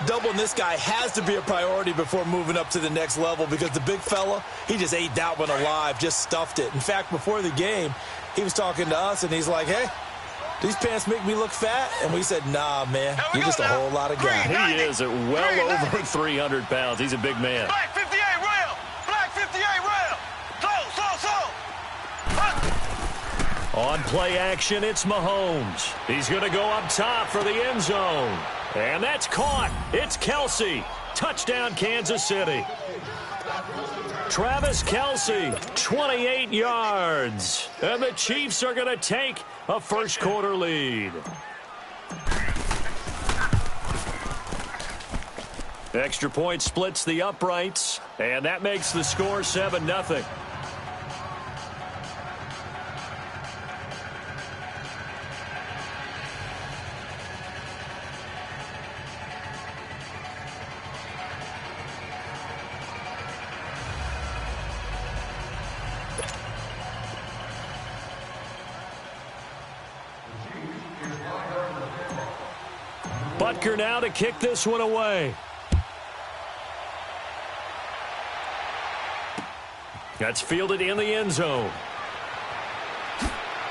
doubling this guy has to be a priority before moving up to the next level because the big fella, he just ate that one alive, just stuffed it. In fact, before the game, he was talking to us, and he's like, hey, these pants make me look fat? And we said, nah, man, you're just a whole lot of guy. He is at well over 300 pounds. He's a big man. Black 58 rail! Black 58 rail! Slow! On play action, it's Mahomes. He's going to go up top for the end zone. And that's caught. It's Kelsey. Touchdown, Kansas City. Travis Kelsey, 28 yards. And the Chiefs are going to take a first-quarter lead. Extra point splits the uprights, and that makes the score 7-0. Butker now to kick this one away. That's fielded in the end zone.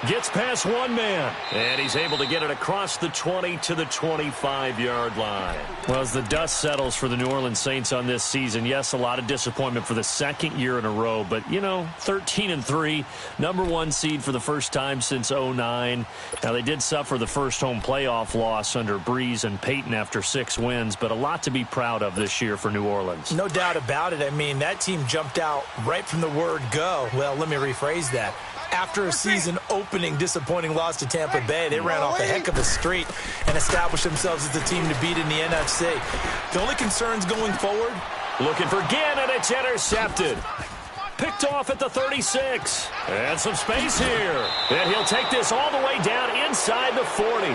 Gets past one man. And he's able to get it across the 20 to the 25-yard line. Well, as the dust settles for the New Orleans Saints on this season, yes, a lot of disappointment for the second year in a row. But, you know, 13-3, #1 seed for the first time since 2009. Now, they did suffer the first home playoff loss under Breeze and Peyton after 6 wins, but a lot to be proud of this year for New Orleans. No doubt about it. I mean, that team jumped out right from the word go. Well, let me rephrase that. After a season-opening disappointing loss to Tampa Bay, they ran off a heck of a streak and established themselves as the team to beat in the NFC. The only concerns going forward? Looking for Ginn, and it's intercepted. Picked off at the 36. And some space here. And he'll take this all the way down inside the 40.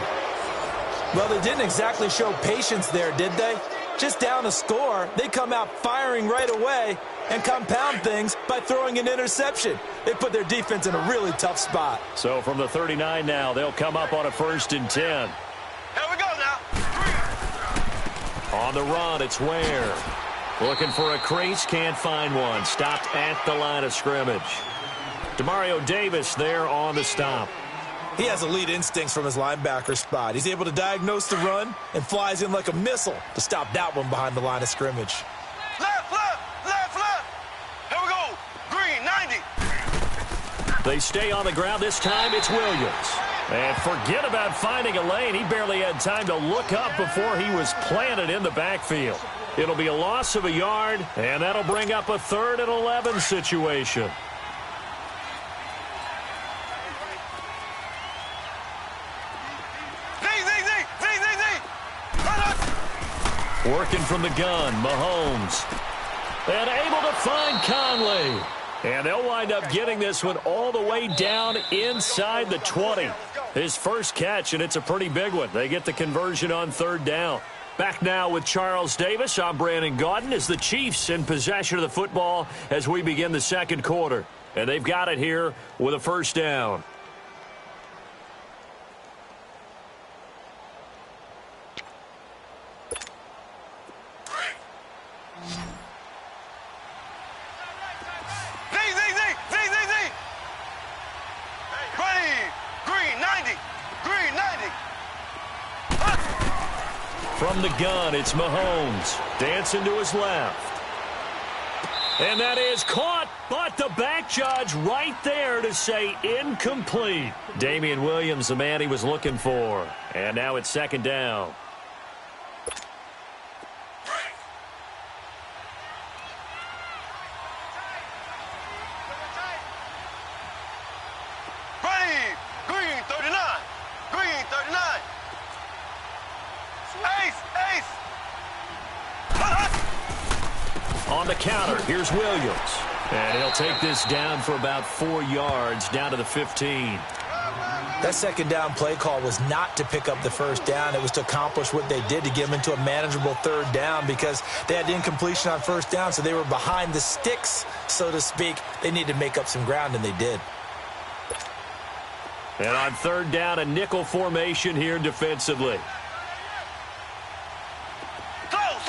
Well, they didn't exactly show patience there, did they? Just down a score, they come out firing right away and compound things by throwing an interception. They put their defense in a really tough spot. So from the 39 now, they'll come up on a 1st and 10. Here we go now. On the run, it's Ware. Looking for a crease, can't find one. Stopped at the line of scrimmage. Demario Davis there on the stop. He has elite instincts from his linebacker spot. He's able to diagnose the run and flies in like a missile to stop that one behind the line of scrimmage. Left, left, left, left. Here we go. Green, 90. They stay on the ground. This time it's Williams. And forget about finding a lane. He barely had time to look up before he was planted in the backfield. It'll be a loss of a yard, and that'll bring up a 3rd and 11 situation. Working from the gun, Mahomes. And able to find Conley. And they'll wind up getting this one all the way down inside the 20. His first catch, and it's a pretty big one. They get the conversion on 3rd down. Back now with Charles Davis. I'm Brandon Gaudin as the Chiefs in possession of the football as we begin the 2nd quarter. And they've got it here with a 1st down. From the gun, it's Mahomes. Dancing to his left. And that is caught, but the back judge right there to say incomplete. Damian Williams, the man he was looking for. And now it's 2nd down. Green, 39. Green, 39. Ace! On the counter, here's Williams. And he'll take this down for about 4 yards, down to the 15. That 2nd down play call was not to pick up the 1st down. It was to accomplish what they did to get them into a manageable 3rd down because they had incompletion on 1st down, so they were behind the sticks, so to speak. They needed to make up some ground, and they did. And on 3rd down, a nickel formation here defensively. Close!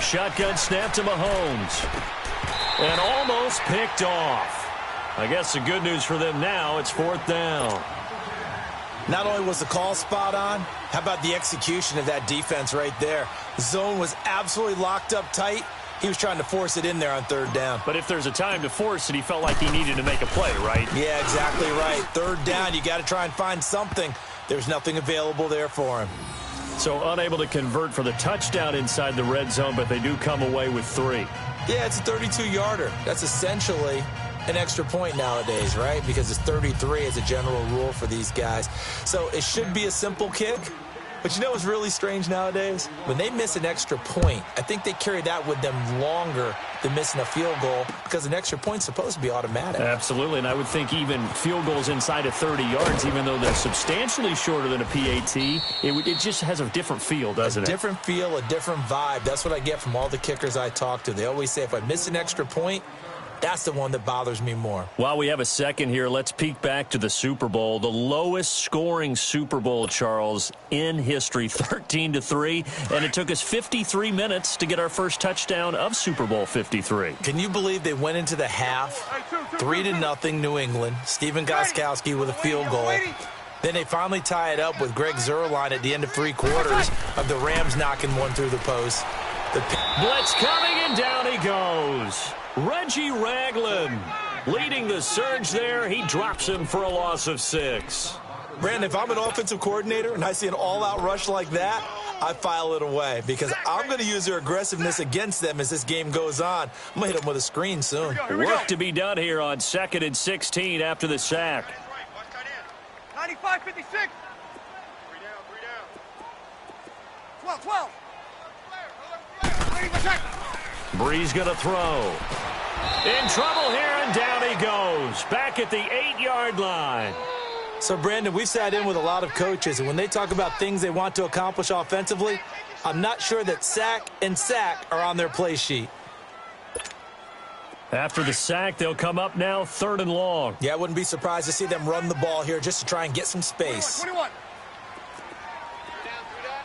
Shotgun snap to Mahomes. And almost picked off. I guess the good news for them now, it's 4th down. Not only was the call spot on, how about the execution of that defense right there? The zone was absolutely locked up tight. He was trying to force it in there on 3rd down. But if there's a time to force it, he felt like he needed to make a play, right? Yeah, exactly right. 3rd down, you got to try and find something. There's nothing available there for him. So unable to convert for the touchdown inside the red zone, but they do come away with 3. Yeah, it's a 32-yarder. That's essentially an extra point nowadays, right? Because it's 33 as a general rule for these guys. So it should be a simple kick. But you know what's really strange nowadays? When they miss an extra point, I think they carry that with them longer than missing a field goal because an extra point's supposed to be automatic. Absolutely, and I would think even field goals inside of 30 yards, even though they're substantially shorter than a PAT, it just has a different feel, doesn't it? A different feel, a different vibe. That's what I get from all the kickers I talk to. They always say if I miss an extra point, that's the one that bothers me more. While we have a second here, let's peek back to the Super Bowl. The lowest scoring Super Bowl, Charles, in history, 13-3. And it took us 53 minutes to get our first touchdown of Super Bowl 53. Can you believe they went into the half, 3-0 New England, Stephen Gostkowski with a field goal. Then they finally tie it up with Greg Zuerlein at the end of 3 quarters of the Rams knocking one through the post. Blitz coming, and down he goes. Reggie Ragland leading the surge there. He drops him for a loss of 6. Brandon, if I'm an offensive coordinator and I see an all-out rush like that, I file it away because I'm going to use their aggressiveness against them as this game goes on. I'm going to hit them with a screen soon. Work to be done here on 2nd and 16 after the sack. 95-56. 3 down. 12. Breeze going to throw. In trouble here, and down he goes. Back at the 8-yard line. So, Brandon, we've sat in with a lot of coaches, and when they talk about things they want to accomplish offensively, I'm not sure that sack and sack are on their play sheet. After the sack, they'll come up now 3rd and long. Yeah, I wouldn't be surprised to see them run the ball here just to try and get some space. 21.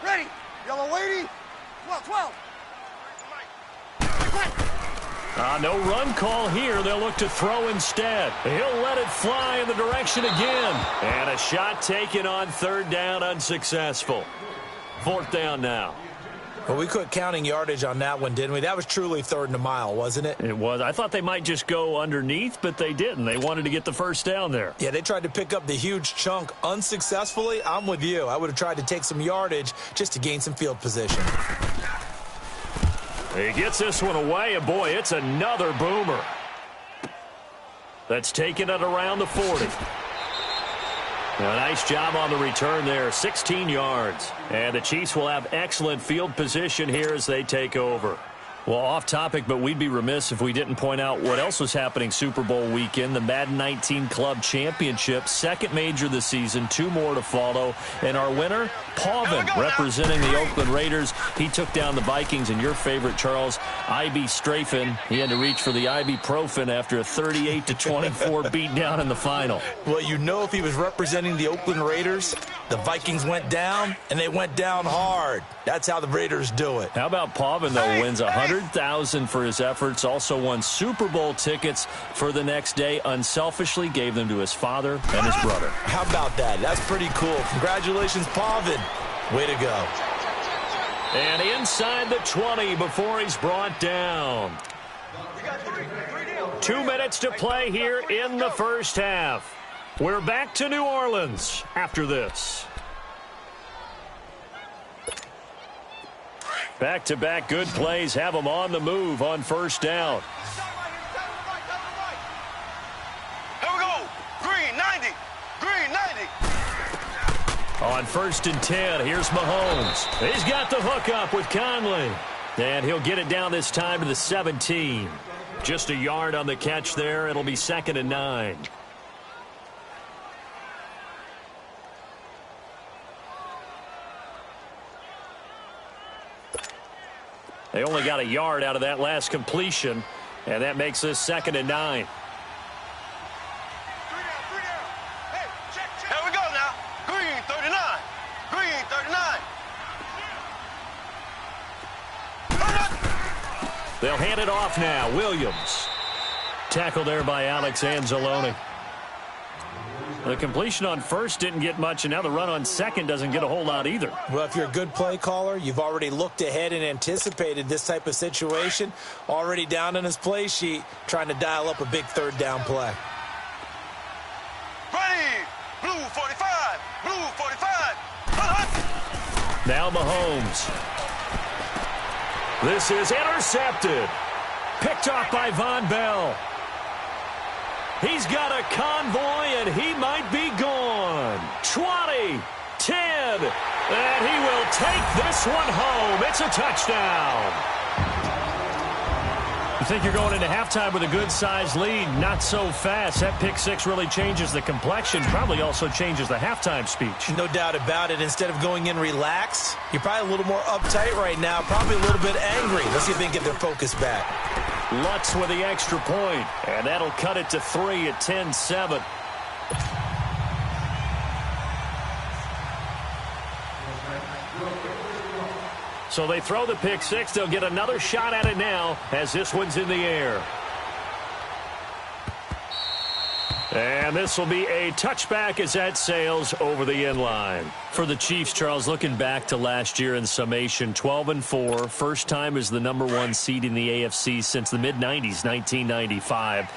Ready. Yellow lady. 12. No run call here. They'll look to throw instead. He'll let it fly in the direction again. And a shot taken on 3rd down, unsuccessful. 4th down now. Well, we quit counting yardage on that one, didn't we? That was truly 3rd and a mile, wasn't it? It was. I thought they might just go underneath, but they didn't. They wanted to get the first down there. Yeah, they tried to pick up the huge chunk unsuccessfully. I'm with you. I would have tried to take some yardage just to gain some field position. He gets this one away, and boy, it's another boomer. That's taken it around the 40. A nice job on the return there, 16 yards. And the Chiefs will have excellent field position here as they take over. Well, off topic, but we'd be remiss if we didn't point out what else was happening Super Bowl weekend. The Madden 19 Club Championship, 2nd major this season, 2 more to follow. And our winner, Pauvin, representing the Oakland Raiders. He took down the Vikings, and your favorite, Charles, IB Strafen. He had to reach for the ibuprofen after a 38-24 beatdown in the final. Well, you know if he was representing the Oakland Raiders, the Vikings went down, and they went down hard. That's how the Raiders do it. How about Pauvin, though, wins $100,000 for his efforts, also won Super Bowl tickets for the next day, unselfishly gave them to his father and his brother. How about that? That's pretty cool. Congratulations, Pauvin. Way to go. And inside the 20 before he's brought down. 2 minutes to play here in the first half. We're back to New Orleans after this. Back-to-back good plays have them on the move on 1st down. Here we go. Green 90. Green 90. On 1st and 10, here's Mahomes. He's got the hook up with Conley. And he'll get it down this time to the 17. Just a yard on the catch there. It'll be 2nd and 9. They only got a yard out of that last completion, and that makes this 2nd and 9. 3 down. Hey, check. Here we go now. Green 39. Green 39. They'll hand it off now. Williams. Tackle there by Alex Anzalone. The completion on first didn't get much, and now the run on second doesn't get a whole lot either. Well, if you're a good play caller, you've already looked ahead and anticipated this type of situation. Already down in his play sheet, trying to dial up a big third down play. Ready, blue 45, blue 45. Now Mahomes. This is intercepted. Picked off by Von Bell. He's got a convoy, and he might be gone. 20, 10, and he will take this one home. It's a touchdown. You think you're going into halftime with a good-sized lead? Not so fast. That pick six really changes the complexion, probably also changes the halftime speech. No doubt about it. Instead of going in relaxed, you're probably a little more uptight right now, probably a little bit angry. Let's see if they can get their focus back. Lutz with the extra point, and that'll cut it to 3 at 10-7. So they throw the pick six. They'll get another shot at it now as this one's in the air. And this will be a touchback as that sails over the end line. For the Chiefs, Charles, looking back to last year in summation, 12-4, first time as the #1 seed in the AFC since the mid-90s, 1995.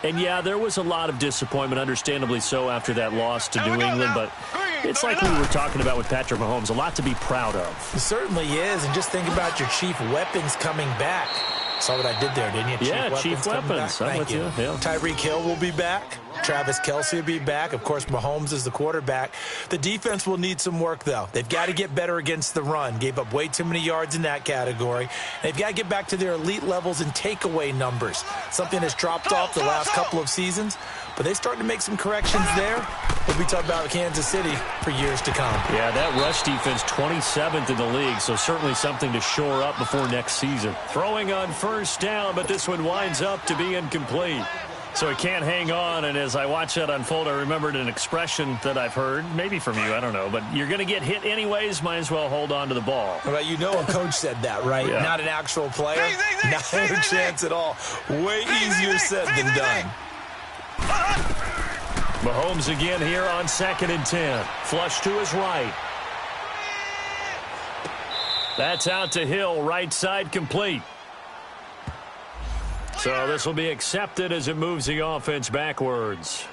And, yeah, there was a lot of disappointment, understandably so, after that loss to New England. But it's like we were talking about with Patrick Mahomes, a lot to be proud of. It certainly is. And just think about your chief weapons coming back. Saw what I did there, didn't you? Yeah, chief weapons. I'm with you. Yeah. Tyreek Hill will be back. Travis Kelce will be back. Of course, Mahomes is the quarterback. The defense will need some work, though. They've got to get better against the run. Gave up way too many yards in that category. They've got to get back to their elite levels in takeaway numbers, something that's dropped off the last couple of seasons. But they started to make some corrections there. We'll be talking about Kansas City for years to come. Yeah, that rush defense 27th in the league, so certainly something to shore up before next season. Throwing on first down, but this one winds up to be incomplete. So he can't hang on, and as I watch that unfold, I remembered an expression that I've heard, maybe from you, I don't know, but you're going to get hit anyways, might as well hold on to the ball. Well, you know a coach said that, right? Yeah. Not an actual player. Not a chance at all. Way easier said than done. Mahomes again here on 2nd and 10. Flush to his right. That's out to Hill, right side complete. So this will be accepted as it moves the offense backwards.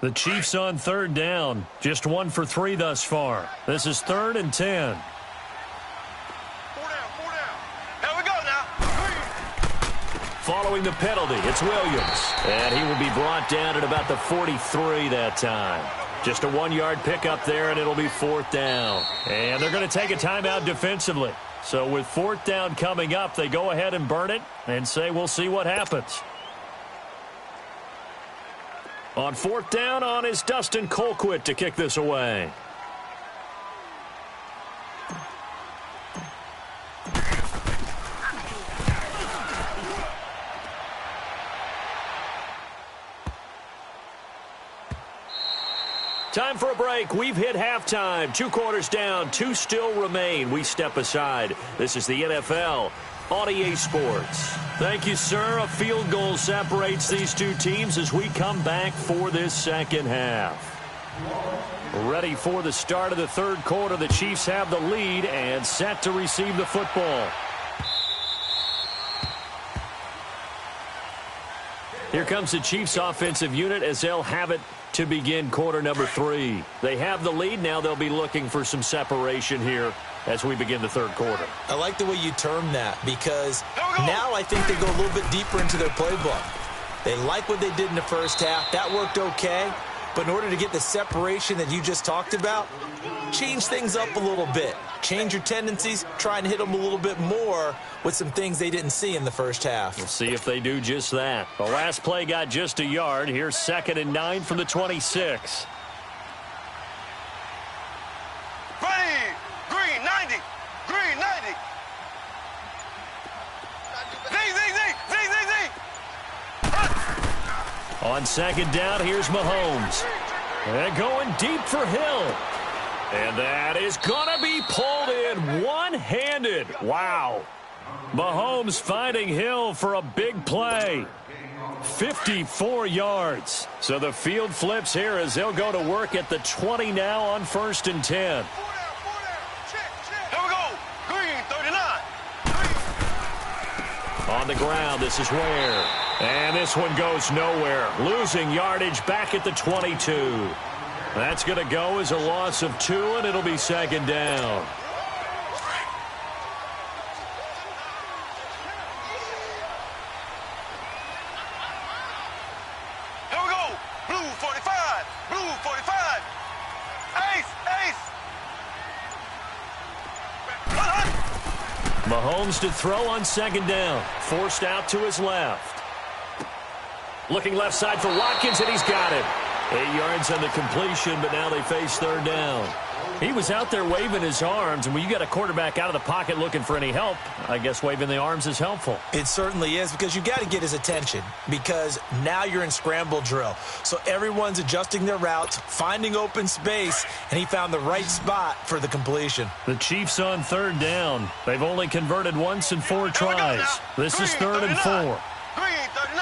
The Chiefs on 3rd down. Just 1 for 3 thus far. This is 3rd and 10. Following the penalty, it's Williams. And he will be brought down at about the 43 that time. Just a 1-yard pickup there, and it'll be 4th down. And they're going to take a timeout defensively. So with 4th down coming up, they go ahead and burn it and say we'll see what happens. On 4th down on is Dustin Colquitt to kick this away. Time for a break. We've hit halftime. 2 quarters down. 2 still remain. We step aside. This is the NFL on EA Sports. Thank you, sir. A field goal separates these 2 teams as we come back for this second half. Ready for the start of the 3rd quarter. The Chiefs have the lead and set to receive the football. Here comes the Chiefs offensive unit as they'll have it to begin quarter number 3. They have the lead. Now they'll be looking for some separation here as we begin the 3rd quarter. I like the way you term that because now I think they go a little bit deeper into their playbook. They like what they did in the first half. That worked okay. But in order to get the separation that you just talked about, change things up a little bit. Change your tendencies. Try and hit them a little bit more with some things they didn't see in the first half. We'll see if they do just that. The last play got just a yard. Here's 2nd and 9 from the 26. Ready, green 90, green 90. On second down, here's Mahomes. And going deep for Hill. And that is going to be pulled in one-handed. Wow. Mahomes finding Hill for a big play. 54 yards. So the field flips here as they'll go to work at the 20 now on 1st and 10. Here we go. Green, 39. On the ground, this is Ware. And this one goes nowhere. Losing yardage back at the 22. That's going to go as a loss of 2, and it'll be second down. Here we go. Blue 45. Blue 45. Ace, ace. Mahomes to throw on second down. Forced out to his left. Looking left side for Watkins, and he's got it. 8 yards on the completion, but now they face third down. He was out there waving his arms, and when you got a quarterback out of the pocket looking for any help, I guess waving the arms is helpful. It certainly is, because you got to get his attention, because now you're in scramble drill. So everyone's adjusting their routes, finding open space, and he found the right spot for the completion. The Chiefs on third down. They've only converted once in 4 tries. This is 3rd and 4. Green 39.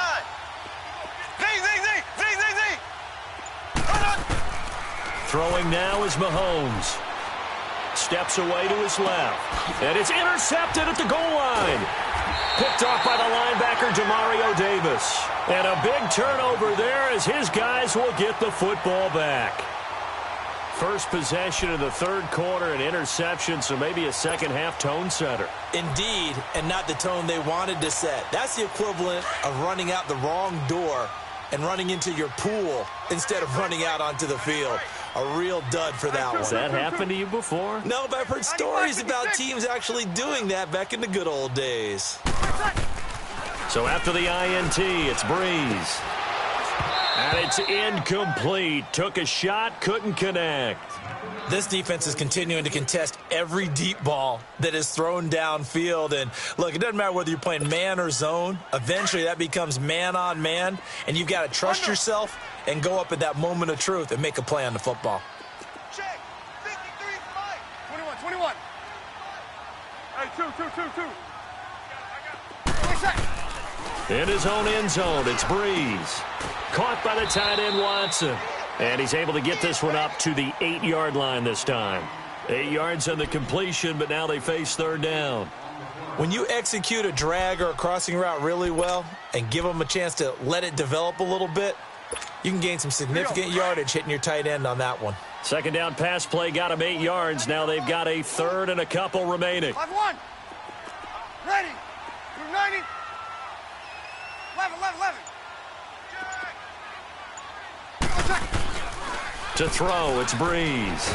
Throwing now is Mahomes. Steps away to his left. And it's intercepted at the goal line. Picked off by the linebacker, Demario Davis. And a big turnover there as his guys will get the football back. First possession of the third quarter, an interception, so maybe a second-half tone setter. Indeed, and not the tone they wanted to set. That's the equivalent of running out the wrong door and running into your pool instead of running out onto the field. A real dud for that one. Has that happened to you before? No, but I've heard stories about teams actually doing that back in the good old days. So after the INT, it's Breeze. And it's incomplete. Took a shot, couldn't connect. This defense is continuing to contest every deep ball that is thrown downfield. And, look, it doesn't matter whether you're playing man or zone. Eventually, that becomes man-on-man, and you've got to trust yourself and go up at that moment of truth and make a play on the football. Check. 53 fight. 21. Hey, two. In his own end zone, it's Breeze. Caught by the tight end, Watson. And he's able to get this one up to the 8-yard line this time. 8 yards on the completion, but now they face third down. When you execute a drag or a crossing route really well and give them a chance to let it develop a little bit, you can gain some significant yardage hitting your tight end on that one. Second down pass play got him 8 yards. Now they've got a third and a couple remaining. 5-1. Ready. 90. 11. To throw, it's Breeze.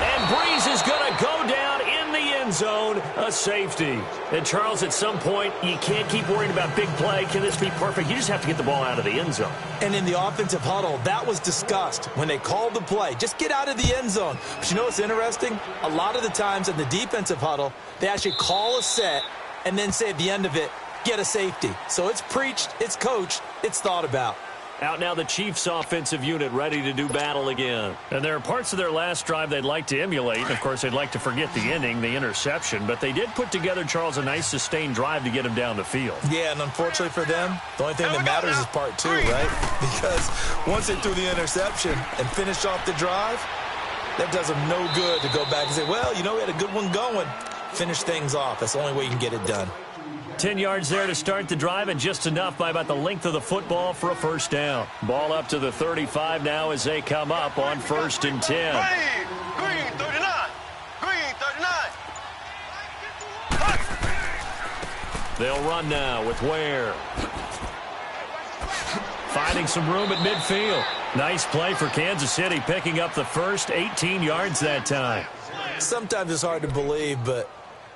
And Breeze is going to go down in the end zone, a safety. And, Charles, at some point, you can't keep worrying about big play. Can this be perfect? You just have to get the ball out of the end zone. And in the offensive huddle, that was discussed when they called the play. Just get out of the end zone. But you know what's interesting? A lot of the times in the defensive huddle, they actually call a set and then say at the end of it, get a safety. So it's preached, it's coached, it's thought about. Out now the Chiefs offensive unit ready to do battle again. And there are parts of their last drive they'd like to emulate. And of course, they'd like to forget the ending, the interception. But they did put together, Charles, a nice sustained drive to get him down the field. Yeah, and unfortunately for them, the only thing that matters is part 2, right? Because once they threw the interception and finished off the drive, that does them no good to go back and say, well, you know, we had a good one going. Finish things off. That's the only way you can get it done. 10 yards there to start the drive, and just enough by about the length of the football for a first down. Ball up to the 35 now as they come up on 1st and 10. Green 39. Green 39. They'll run now with Ware. Finding some room at midfield. Nice play for Kansas City, picking up the first 18 yards that time. Sometimes it's hard to believe, but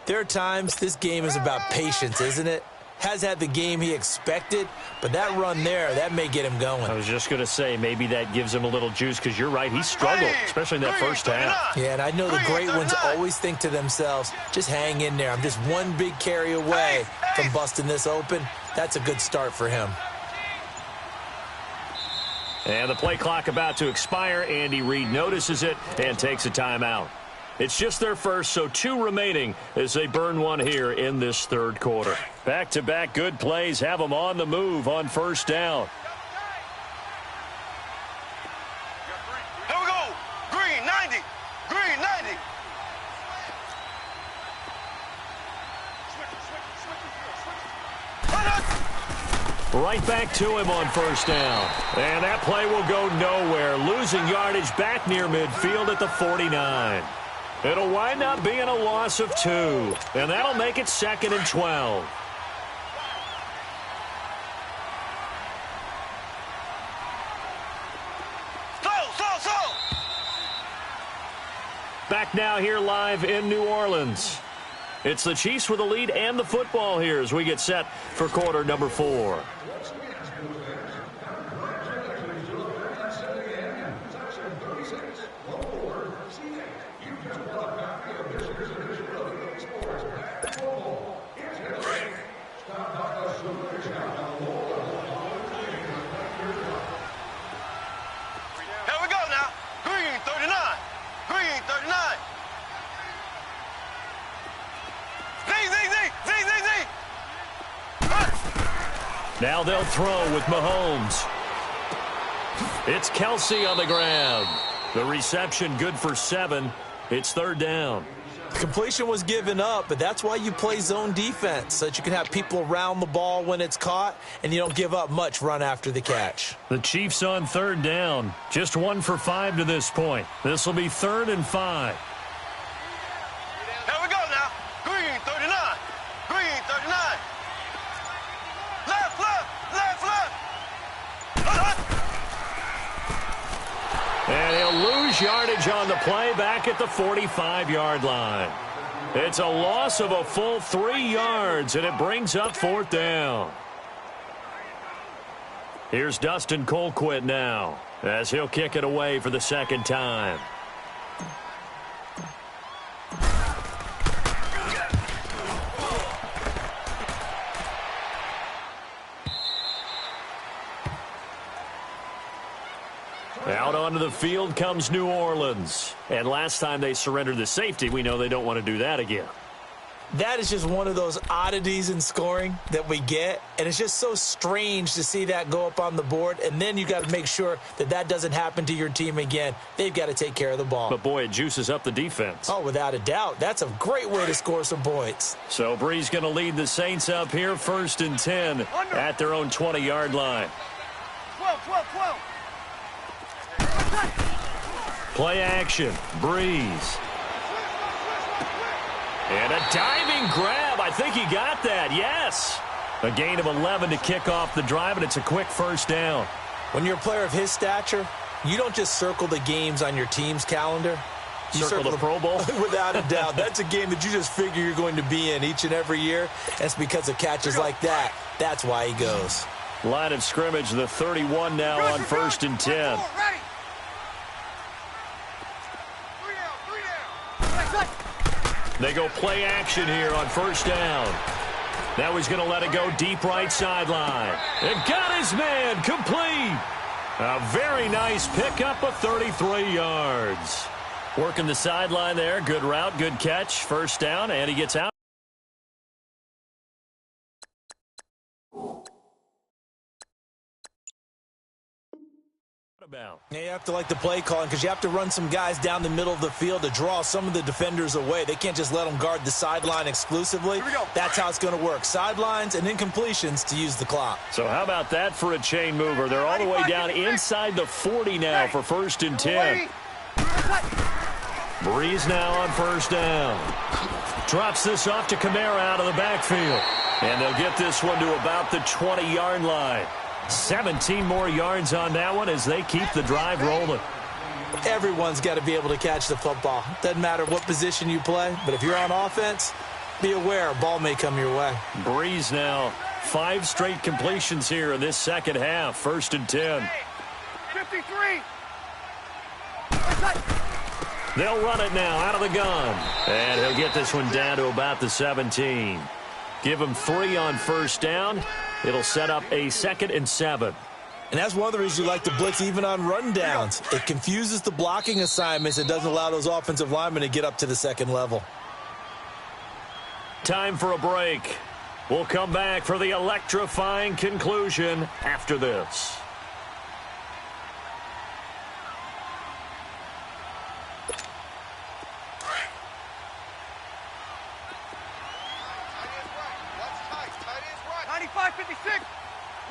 there are times this game is about patience, isn't it? Has had the game he expected, but that run there, that may get him going. I was just going to say, maybe that gives him a little juice, because you're right, he struggled, especially in that first half. Yeah, and I know the great ones always think to themselves, just hang in there. I'm just one big carry away from busting this open. That's a good start for him. And the play clock about to expire. Andy Reid notices it and takes a timeout. It's just their first, so 2 remaining as they burn one here in this third quarter. Back-to-back good plays have them on the move on first down. Here we go. Green, 90. Green, 90. Right back to him on first down. And that play will go nowhere, losing yardage back near midfield at the 49. It'll wind up being a loss of 2, and that'll make it 2nd and 12. Back now here live in New Orleans. It's the Chiefs with the lead and the football here as we get set for quarter number 4. Now they'll throw with Mahomes. It's Kelsey on the ground. The reception good for 7. It's 3rd down. Completion was given up, but that's why you play zone defense, so that you can have people around the ball when it's caught, and you don't give up much run after the catch. The Chiefs on 3rd down. Just 1 for 5 to this point. This will be 3rd and 5. Here we go now. Green, 39. Green, 39. Left, left, left, left. And he'll lose yardage on the play back at the 45-yard line. It's a loss of a full 3 yards, and it brings up 4th down. Here's Dustin Colquitt now as he'll kick it away for the 2nd time. Out onto the field comes New Orleans. And last time they surrendered the safety, we know they don't want to do that again. That is just one of those oddities in scoring that we get, and it's just so strange to see that go up on the board, and then you got to make sure that that doesn't happen to your team again. They've got to take care of the ball. But, boy, it juices up the defense. Oh, without a doubt. That's a great way to score some points. So Bree's going to lead the Saints up here, 1st and 10 at their own 20-yard line. 12. Play action, Breeze. And a diving grab. I think he got that, yes. A gain of 11 to kick off the drive, and it's a quick 1st down. When you're a player of his stature, you don't just circle the games on your team's calendar. You circle the Pro Bowl? Without a doubt. That's a game that you just figure you're going to be in each and every year. That's because of catches like that. That's why he goes. Line of scrimmage, the 31 now on 1st and 10. They go play action here on 1st down. Now he's going to let it go deep right sideline. And got his man complete. A very nice pickup of 33 yards. Working the sideline there. Good route, good catch. 1st down, and he gets out. Yeah, you have to like the play calling because you have to run some guys down the middle of the field to draw some of the defenders away. They can't just let them guard the sideline exclusively. That's how it's going to work. Sidelines and incompletions to use the clock. So how about that for a chain mover? They're all the way down inside the 40 now for 1st and 10. Breeze now on 1st down. Drops this off to Kamara out of the backfield. And they'll get this one to about the 20-yard line. 17 more yards on that one as they keep the drive rolling. Everyone's got to be able to catch the football. Doesn't matter what position you play, but if you're on offense, be aware a ball may come your way. Breeze now, 5 straight completions here in this 2nd half. 1st and 10. 53. They'll run it now out of the gun. And he'll get this one down to about the 17. Give him 3 on 1st down. It'll set up a 2nd and 7. And that's one of the reasons you like to blitz even on rundowns. It confuses the blocking assignments and doesn't allow those offensive linemen to get up to the second level. Time for a break. We'll come back for the electrifying conclusion after this.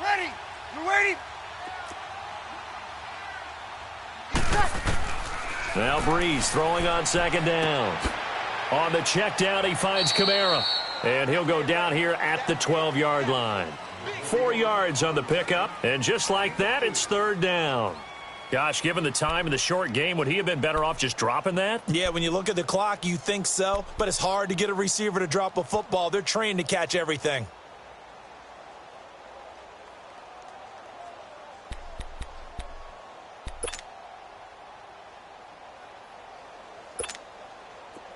Ready? You ready? Now Breeze throwing on second down. On the check down, he finds Kamara. And he'll go down here at the 12-yard line. 4 yards on the pickup. And just like that, it's third down. Gosh, given the time in the short game, would he have been better off just dropping that? Yeah, when you look at the clock, you think so. But it's hard to get a receiver to drop a football. They're trained to catch everything.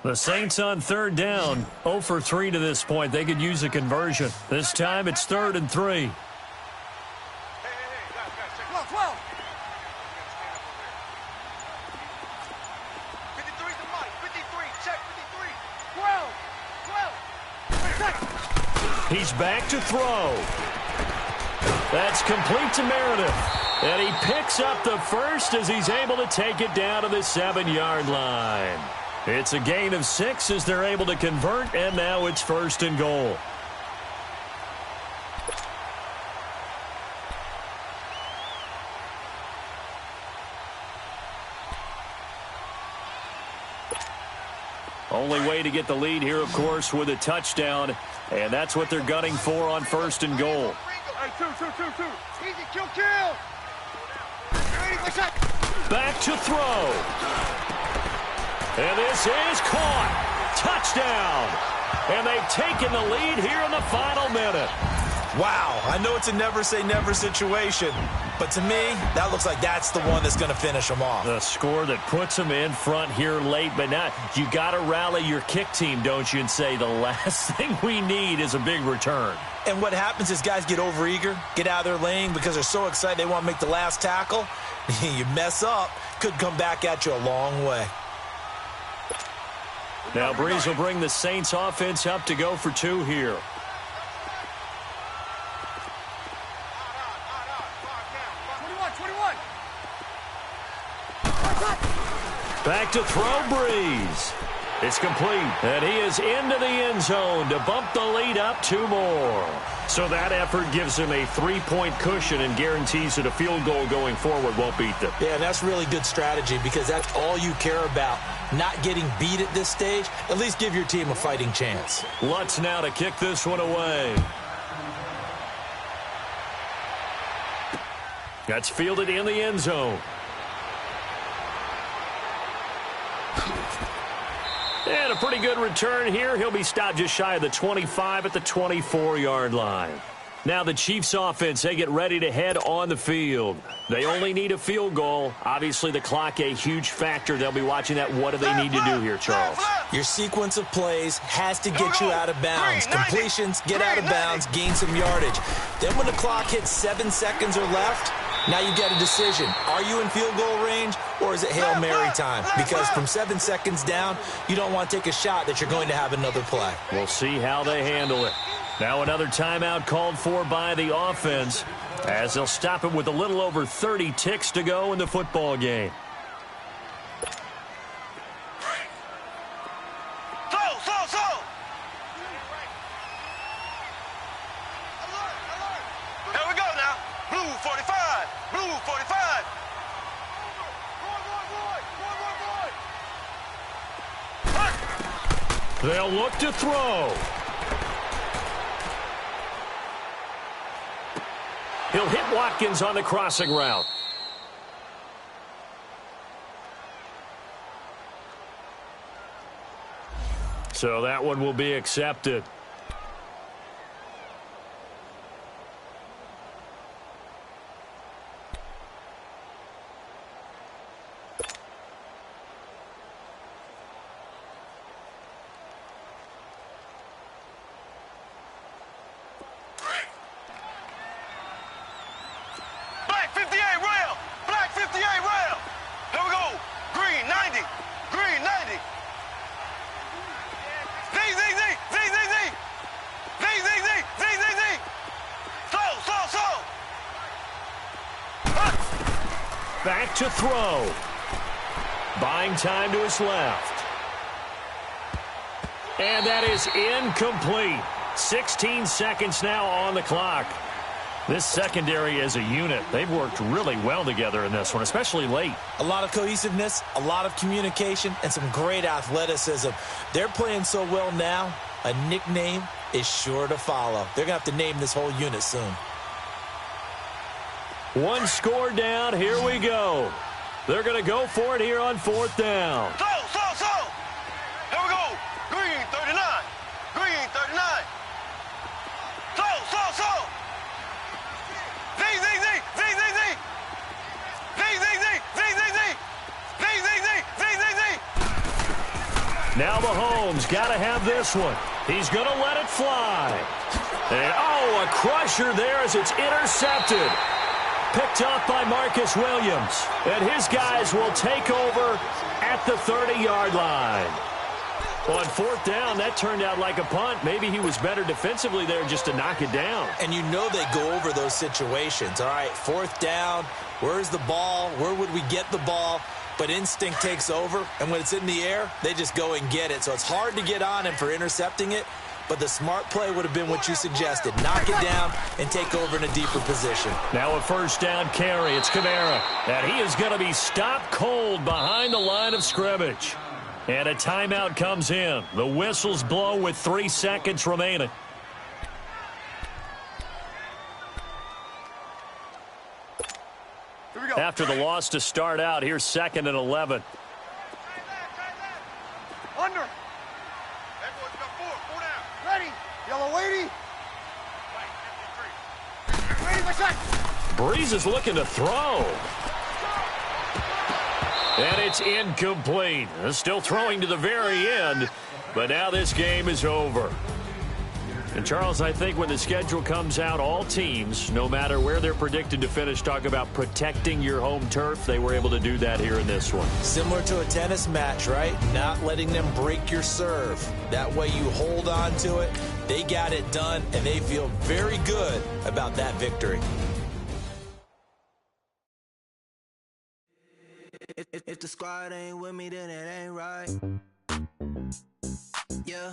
The Saints on third down, 0 for 3 to this point. They could use a conversion. This time it's 3rd and 3. Hey, guys, check 12. 53's the mic. 53, check 53. 12. He's back to throw. That's complete to Meredith. And he picks up the first as he's able to take it down to the 7-yard line. It's a gain of 6 as they're able to convert, and now it's 1st and goal. Only way to get the lead here, of course, with a touchdown, and that's what they're gunning for on 1st and goal. Hey, two. Easy, kill. Ready, what's up? Back to throw. And this is caught. Touchdown. And they've taken the lead here in the final minute. Wow, I know it's a never-say-never situation, but to me, that looks like that's the one that's going to finish them off. The score that puts them in front here late, but now you got to rally your kick team, don't you, and say the last thing we need is a big return. And what happens is guys get overeager, get out of their lane because they're so excited they want to make the last tackle. You mess up, could come back at you a long way. Now Breeze will bring the Saints offense up to go for 2 here. Back to throw, Breeze. It's complete, and he is into the end zone to bump the lead up 2 more. So that effort gives him a 3-point cushion and guarantees that a field goal going forward won't beat them. Yeah, and that's really good strategy because that's all you care about. Not getting beat at this stage, at least give your team a fighting chance. Lutz now to kick this one away. That's fielded in the end zone. And a pretty good return here. He'll be stopped just shy of the 25 at the 24-yard line. Now the Chiefs offense, they get ready to head on the field. They only need a field goal. Obviously the clock a huge factor. They'll be watching that. What do they need to do here, Charles? Your sequence of plays has to get you out of bounds. Completions, get out of bounds, gain some yardage. Then when the clock hits 7 seconds or left, now you get a decision. Are you in field goal range or is it Hail Mary time? Because from 7 seconds down, you don't want to take a shot that you're going to have another play. We'll see how they handle it. Now another timeout called for by the offense as they'll stop it with a little over 30 ticks to go in the football game. Slow. Here we go now. Blue 45. They'll look to throw. He'll hit Watkins on the crossing route. So that one will be accepted. Black 50. back to throw. Buying time to his left. And that is incomplete. 16 seconds now on the clock. This secondary as a unit, they've worked really well together in this one, especially late. A lot of cohesiveness, a lot of communication, and some great athleticism. They're playing so well now, a nickname is sure to follow. They're going to have to name this whole unit soon. One score down. Here we go. They're going to go for it here on 4th down. So. Here we go. Green 39. Green 39. So. Z. Now Mahomes got to have this one. He's going to let it fly. And, oh, a crusher there as it's intercepted. Picked off by Marcus Williams. And his guys will take over at the 30-yard line. On 4th down, that turned out like a punt. Maybe he was better defensively there just to knock it down. And you know they go over those situations. All right, 4th down, where's the ball? Where would we get the ball? But instinct takes over, and when it's in the air, they just go and get it. So it's hard to get on him for intercepting it, but the smart play would have been what you suggested. Knock it down and take over in a deeper position. Now a 1st down carry. It's Kamara. And he is going to be stopped cold behind the line of scrimmage. And a timeout comes in. The whistles blow with 3 seconds remaining. After the loss to start out, here's 2nd and 11. Under. Ready. Yellow weighty. Ready, my shot. Breeze is looking to throw. And it's incomplete. Still throwing to the very end, but now this game is over. And, Charles, I think when the schedule comes out, all teams, no matter where they're predicted to finish, talk about protecting your home turf. They were able to do that here in this one. Similar to a tennis match, right? Not letting them break your serve. That way you hold on to it. They got it done, and they feel very good about that victory. If the squad ain't with me, then it ain't right. Yeah.